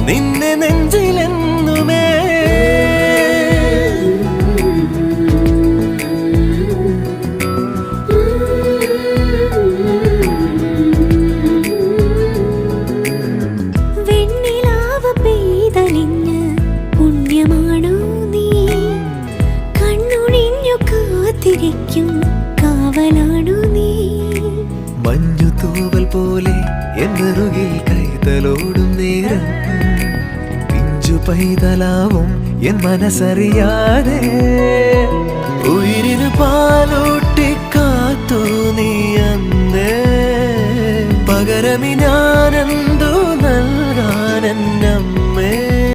നിന്നെ നെഞ്ചിലെന്നുമേ. വെണ്ണിലാവ് പെയ്തലിഞ്ഞ് പുണ്യമാണോ നീ? കണ്ണുണിഞ്ഞു കാത്തിരിക്കും കാവലാണോ നീ? മഞ്ഞു തൂവൽ പോലെ എന്നറുകിൽ കൈതലോടും നേരം പിഞ്ചു പൈതലാവും എൻ മനസ്സറിയാതെ. ഉയിരിന് പാലൂട്ടി കാത്തു നീ അന്നേ, പകരമി ഞാനെന്ന്